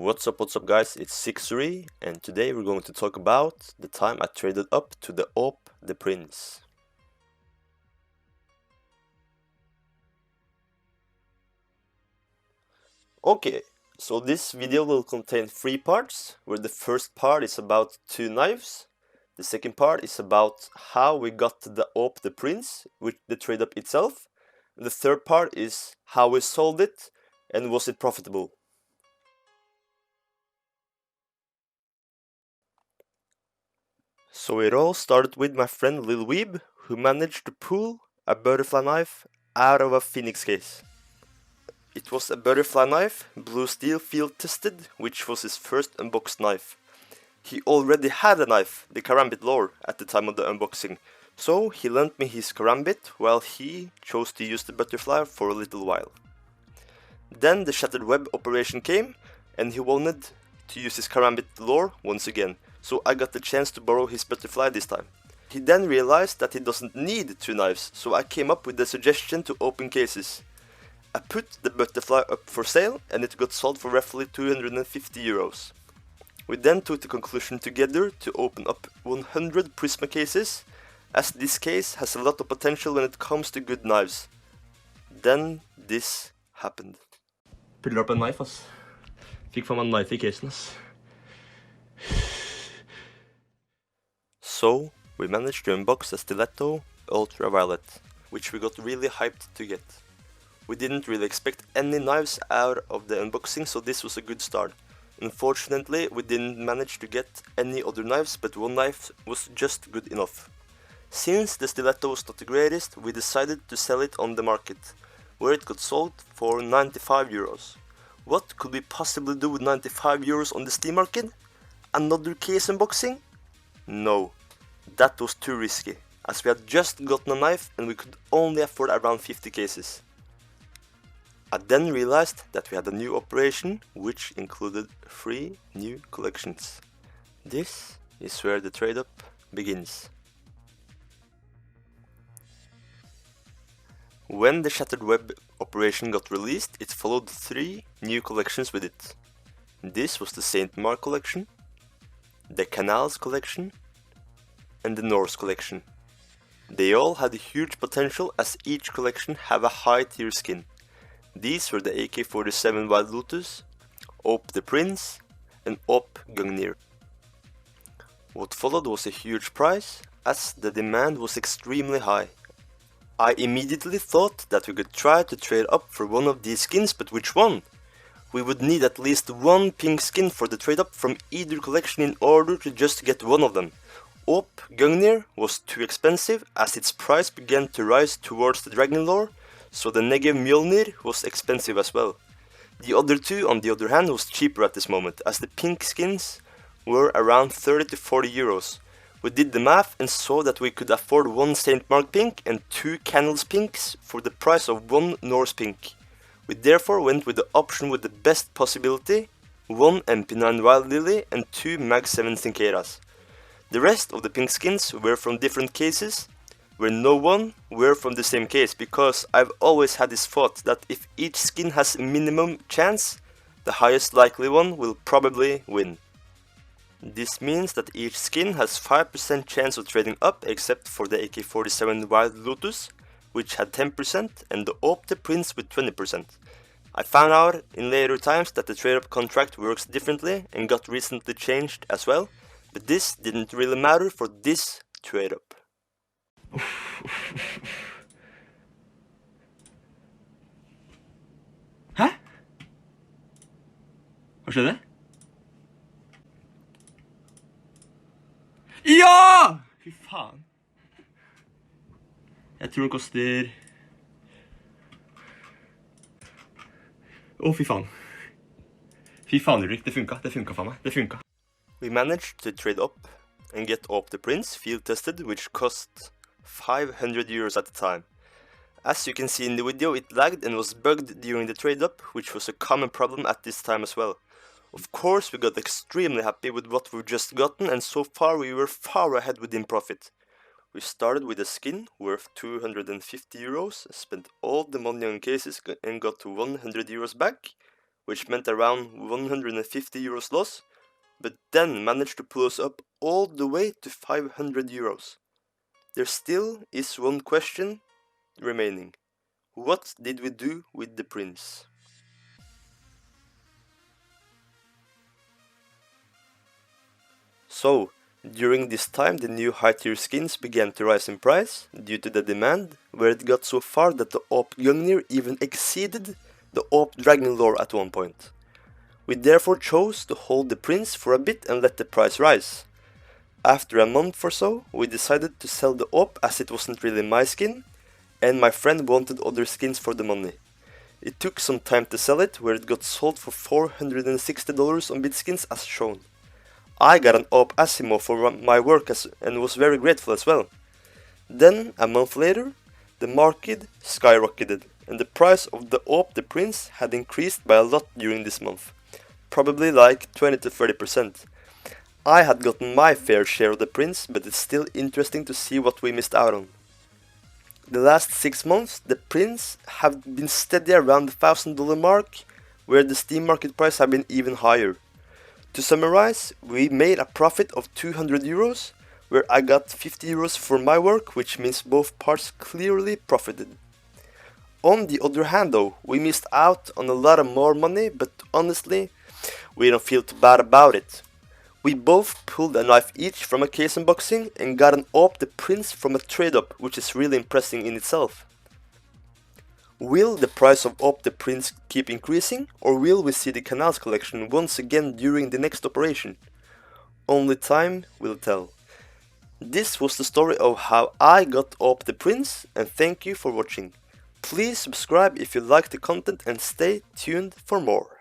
What's up guys, it's Zhixory, and today we're going to talk about the time I traded up to the AWP The Prince. Okay, so this video will contain 3 parts, where the first part is about 2 knives, the second part is about how we got to the AWP The Prince with the trade up itself, and the third part is how we sold it and was it profitable. So it all started with my friend Lil Weeb, who managed to pull a butterfly knife out of a Phoenix case. It was a butterfly knife, blue steel field tested, which was his first unboxed knife. He already had a knife, the Karambit lore, at the time of the unboxing, so he lent me his Karambit while he chose to use the butterfly for a little while. Then the shattered web operation came, and he wanted to use his Karambit lore once again, so I got the chance to borrow his butterfly this time. He then realized that he doesn't need 2 knives, so I came up with the suggestion to open cases. I put the butterfly up for sale and it got sold for roughly 250 euros. We then took the conclusion together to open up 100 Prisma cases, as this case has a lot of potential when it comes to good knives. Then this happened. Puller up en knife, ass. Fikk faen meg en knife I casen, ass. So, we managed to unbox a Stiletto Ultraviolet, which we got really hyped to get. We didn't really expect any knives out of the unboxing, so this was a good start. Unfortunately, we didn't manage to get any other knives, but one knife was just good enough. Since the Stiletto was not the greatest, we decided to sell it on the market, where it got sold for 95 euros. What could we possibly do with 95 euros on the Steam market? Another case unboxing? No, that was too risky, as we had just gotten a knife and we could only afford around 50 cases. I then realized that we had a new operation, which included 3 new collections. This is where the trade up begins. When the Shattered Web operation got released, it followed 3 new collections with it. This was the Saint Mark collection, the Canals collection, and the Norse collection. They all had a huge potential, as each collection have a high tier skin. These were the AK-47 Wild Lotus, AWP The Prince, and AWP Gungnir. What followed was a huge price, as the demand was extremely high. I immediately thought that we could try to trade up for one of these skins, but which one? We would need at least 1 pink skin for the trade up from either collection in order to just get one of them. AWP Gungnir was too expensive, as its price began to rise towards the Dragon lore, so the Negev Mjolnir was expensive as well. The other 2 on the other hand was cheaper at this moment, as the pink skins were around 30 to 40 euros. We did the math and saw that we could afford 1 Saint Mark pink and 2 Canals pinks for the price of 1 Norse pink. We therefore went with the option with the best possibility, 1 MP9 Wild Lily and 2 Mag 7 Sinkeras. The rest of the pink skins were from different cases, where no one were from the same case, because I've always had this thought that if each skin has minimum chance, the highest likely one will probably win. This means that each skin has 5% chance of trading up, except for the AK-47 Wild Lotus, which had 10%, and the AWP The Prince with 20%. I found out in later times that the trade-up contract works differently and got recently changed as well, but this didn't really matter for this trade-up. Hæ? Hva skjedde? Ja! Fy faen. Jeg tror den koster... Å, fy faen. Fy faen, Ulrik. Det funka faen meg. Det funka. We managed to trade up and get AWP The Prince field tested, which cost 500 euros at the time. As you can see in the video, it lagged and was bugged during the trade up, which was a common problem at this time as well. Of course, we got extremely happy with what we've just gotten, and so far we were far ahead within profit. We started with a skin worth 250 euros, spent all the money on cases and got 100 euros back, which meant around 150 euros loss, but then managed to pull us up all the way to 500 euros. There still is one question remaining. What did we do with the prince? So, during this time the new high tier skins began to rise in price due to the demand, where it got so far that the AWP Gungnir even exceeded the AWP Dragon Lore at one point. We therefore chose to hold the prince for a bit and let the price rise. After a month or so, we decided to sell the AWP as it wasn't really my skin, and my friend wanted other skins for the money. It took some time to sell it, where it got sold for $460 on Bidskins as shown. I got an AWP Asimo for my work and was very grateful as well. Then, a month later, the market skyrocketed, and the price of the AWP The Prince had increased by a lot during this month, probably like 20 to 30%. I had gotten my fair share of the prince, but it's still interesting to see what we missed out on. The last 6 months, the prince have been steady around the $1,000 mark, where the Steam market price have been even higher. To summarize, we made a profit of 200 euros, where I got 50 euros for my work, which means both parts clearly profited. On the other hand though, we missed out on a lot of more money, but honestly, we don't feel too bad about it. We both pulled a knife each from a case unboxing and got an AWP The Prince from a trade-up, which is really impressive in itself. Will the price of AWP The Prince keep increasing, or will we see the Canals collection once again during the next operation? Only time will tell. This was the story of how I got AWP The Prince, and thank you for watching. Please subscribe if you like the content and stay tuned for more.